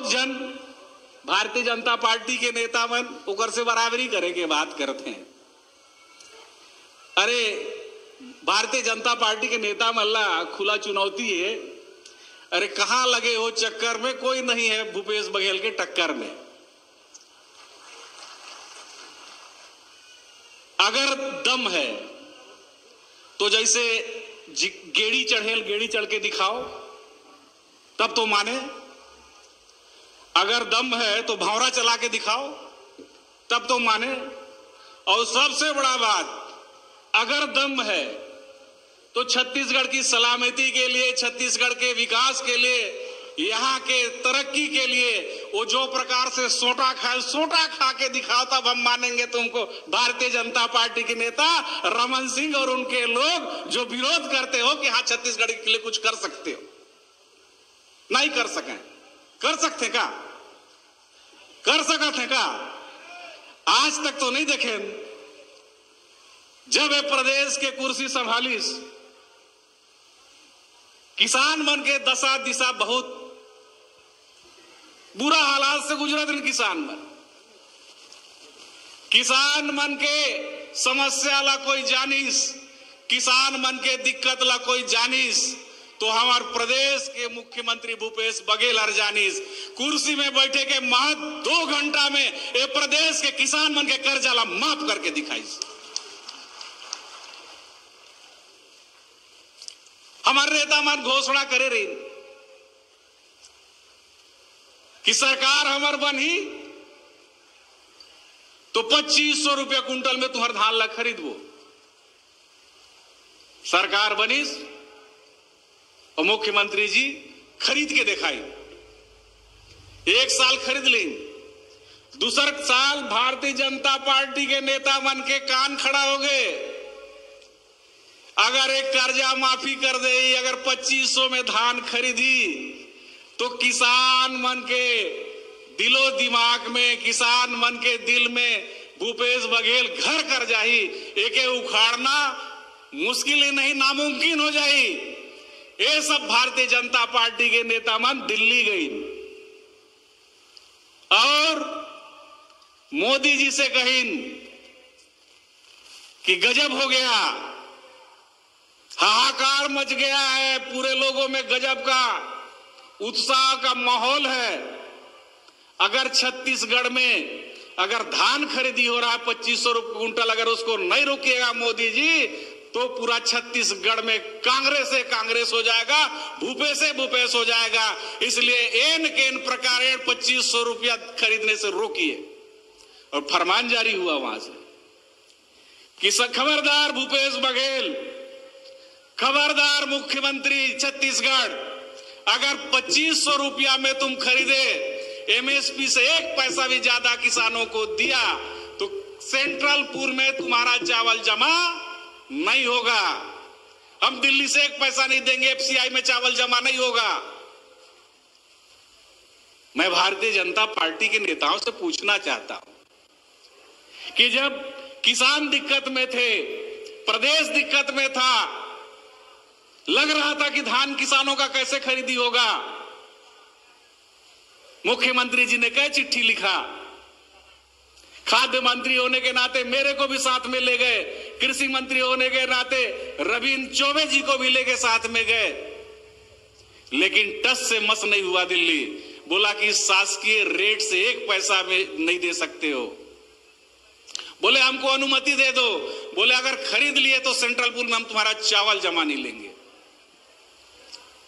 बहुत जन भारतीय जनता पार्टी के नेता मन ओकर से बराबरी करे के बात करते हैं। अरे भारतीय जनता पार्टी के नेता मल्ला खुला चुनौती है, अरे कहां लगे हो चक्कर में, कोई नहीं है भूपेश बघेल के टक्कर में। अगर दम है तो जैसे गेड़ी चढ़ेल गेड़ी चढ़ के दिखाओ तब तो माने, अगर दम है तो भंवरा चला के दिखाओ तब तो माने, और सबसे बड़ा बात, अगर दम है तो छत्तीसगढ़ की सलामती के लिए, छत्तीसगढ़ के विकास के लिए, यहाँ के तरक्की के लिए वो जो प्रकार से सोटा खा के दिखाओ तब हम मानेंगे तुमको। भारतीय जनता पार्टी के नेता रमन सिंह और उनके लोग जो विरोध करते हो कि हाँ छत्तीसगढ़ के लिए कुछ कर सकते हो, नहीं कर सके, कर सकते का, कर सकते का, आज तक तो नहीं देखे। जब ये प्रदेश के कुर्सी संभालीस, किसान मन के दशा दिशा बहुत बुरा हालात से गुजरत हैं। किसान मन के समस्या ला कोई जानिस, किसान मन के दिक्कत ला कोई जानिस तो हमारे प्रदेश के मुख्यमंत्री भूपेश बघेल हर जानिस। कुर्सी में बैठे के महज 2 घंटा में ये प्रदेश के किसान मन के कर्जा ला माफ करके दिखाइस। हमारे नेता मन घोषणा करे रही कि सरकार हमार बनी तो 2500 रुपया कुंटल में तुम्हार धान ला खरीदबो। सरकार बनीस और मुख्यमंत्री जी खरीद के दिखाई, 1 साल खरीद लें, दूसरा साल भारतीय जनता पार्टी के नेता मन के कान खड़ा हो गए। अगर एक कर्जा माफी कर दे, अगर 2500 में धान खरीदी तो किसान मन के दिलो दिमाग में, किसान मन के दिल में भूपेश बघेल घर कर जाही। एके उखाड़ना मुश्किल ही नहीं, नामुमकिन हो जाही। ये सब भारतीय जनता पार्टी के नेता मन दिल्ली गई और मोदी जी से कहीन कि गजब हो गया, हाहाकार मच गया है, पूरे लोगों में गजब का उत्साह का माहौल है। अगर छत्तीसगढ़ में अगर धान खरीदी हो रहा है 2500 रुपये कुंटल, अगर उसको नहीं रोकिएगा मोदी जी तो पूरा छत्तीसगढ़ में कांग्रेस से कांग्रेस हो जाएगा, भूपेश से भूपेश हो जाएगा। इसलिए एन केन प्रकार 2500 रुपया खरीदने से रोकिए। और फरमान जारी हुआ वहां से कि खबरदार भूपेश बघेल, खबरदार मुख्यमंत्री छत्तीसगढ़, अगर 2500 रुपया में तुम खरीदे, एमएसपी से 1 पैसा भी ज्यादा किसानों को दिया तो सेंट्रल पूल में तुम्हारा चावल जमा नहीं होगा। हम दिल्ली से 1 पैसा नहीं देंगे, एफसीआई में चावल जमा नहीं होगा। मैं भारतीय जनता पार्टी के नेताओं से पूछना चाहता हूं कि जब किसान दिक्कत में थे, प्रदेश दिक्कत में था, लग रहा था कि धान किसानों का कैसे खरीदी होगा, मुख्यमंत्री जी ने क्या चिट्ठी लिखा, खाद्य मंत्री होने के नाते मेरे को भी साथ में ले गए, कृषि मंत्री होने के नाते रविंद्र चौबे जी को भी लेके साथ में गए, लेकिन टस से मस नहीं हुआ दिल्ली। बोला कि शासकीय रेट से 1 पैसा में नहीं दे सकते हो। बोले हमको अनुमति दे दो, बोले अगर खरीद लिए तो सेंट्रल पूल में हम तुम्हारा चावल जमा नहीं लेंगे।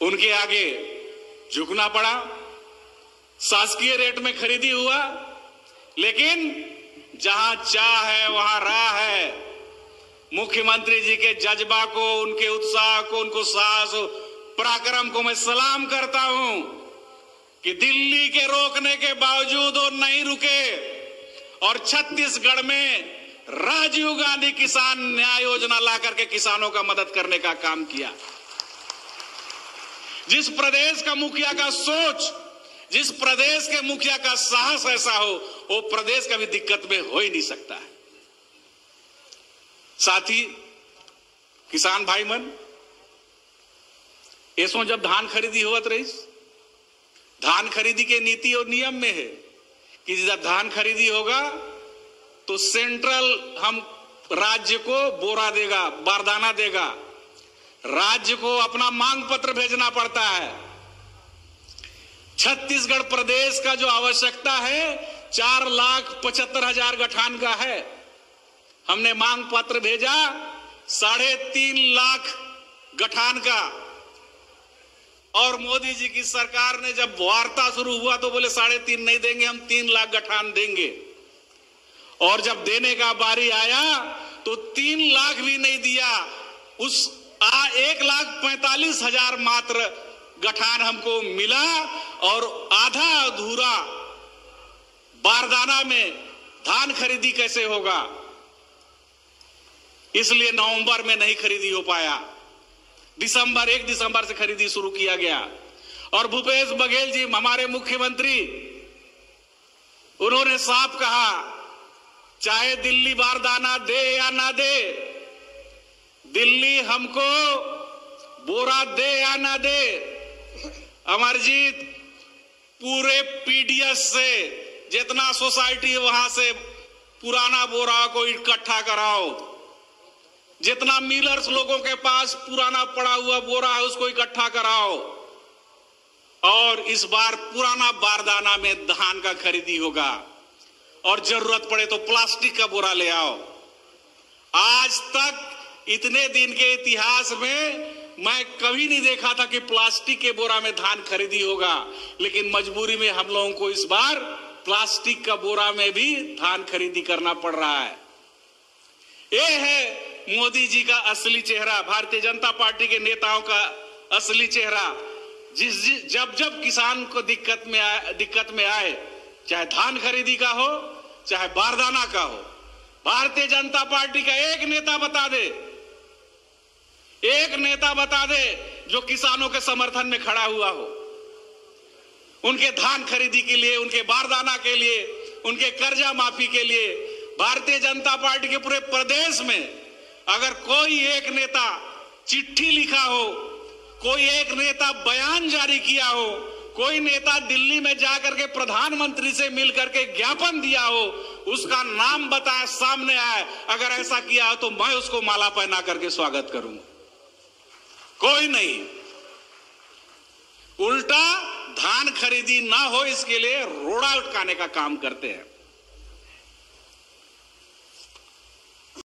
उनके आगे झुकना पड़ा, शासकीय रेट में खरीदी हुआ, लेकिन जहां चाह है वहां राह है। मुख्यमंत्री जी के जज्बा को, उनके उत्साह को, उनको साहस पराक्रम को मैं सलाम करता हूं कि दिल्ली के रोकने के बावजूद वो नहीं रुके और छत्तीसगढ़ में राजीव गांधी किसान न्याय योजना ला करके किसानों का मदद करने का काम किया। जिस प्रदेश का मुखिया का सोच, जिस प्रदेश के मुखिया का साहस ऐसा हो, वो प्रदेश का भी दिक्कत में हो ही नहीं सकता है। साथ ही किसान भाई मन, ऐसो जब धान खरीदी होवत रही, धान खरीदी के नीति और नियम में है कि जब धान खरीदी होगा तो सेंट्रल हम राज्य को बोरा देगा, बारदाना देगा, राज्य को अपना मांग पत्र भेजना पड़ता है। छत्तीसगढ़ प्रदेश का जो आवश्यकता है 4,75,000 गठान का है। हमने मांग पत्र भेजा 3.5 लाख गठान का, और मोदी जी की सरकार ने जब वार्ता शुरू हुआ तो बोले 3.5 नहीं देंगे, हम 3 लाख गठान देंगे। और जब देने का बारी आया तो 3 लाख भी नहीं दिया, उस 1,45,000 मात्र गठान हमको मिला, और आधा अधूरा बारदाना में धान खरीदी कैसे होगा, इसलिए नवंबर में नहीं खरीदी हो पाया। 1 दिसंबर से खरीदी शुरू किया गया। और भूपेश बघेल जी हमारे मुख्यमंत्री, उन्होंने साफ कहा, चाहे दिल्ली बारदाना दे या ना दे, दिल्ली हमको बोरा दे या ना दे, अमरजीत पूरे पीडीएस से जितना सोसाइटी है वहां से पुराना बोरा को इकट्ठा कराओ, जितना मिलर्स लोगों के पास पुराना पड़ा हुआ बोरा है उसको इकट्ठा कराओ, और इस बार पुराना बारदाना में धान का खरीदी होगा, और जरूरत पड़े तो प्लास्टिक का बोरा ले आओ। आज तक इतने दिन के इतिहास में मैं कभी नहीं देखा था कि प्लास्टिक के बोरा में धान खरीदी होगा, लेकिन मजबूरी में हम लोगों को इस बार प्लास्टिक का बोरा में भी धान खरीदी करना पड़ रहा है। ये है मोदी जी का असली चेहरा, भारतीय जनता पार्टी के नेताओं का असली चेहरा। जब जब किसान को दिक्कत में आए, चाहे धान खरीदी का हो चाहे बारदाना का हो, भारतीय जनता पार्टी का एक नेता बता दे जो किसानों के समर्थन में खड़ा हुआ हो, उनके धान खरीदी के लिए, उनके बारदाना के लिए, उनके कर्जा माफी के लिए। भारतीय जनता पार्टी के पूरे प्रदेश में अगर कोई एक नेता चिट्ठी लिखा हो, कोई एक नेता बयान जारी किया हो, कोई नेता दिल्ली में जाकर के प्रधानमंत्री से मिलकर के ज्ञापन दिया हो, उसका नाम बताए, सामने आए, अगर ऐसा किया हो तो मैं उसको माला पहना करके स्वागत करूंगा। कोई नहीं, उल्टा धान खरीदी ना हो इसके लिए रोड़ा उठकाने का काम करते हैं।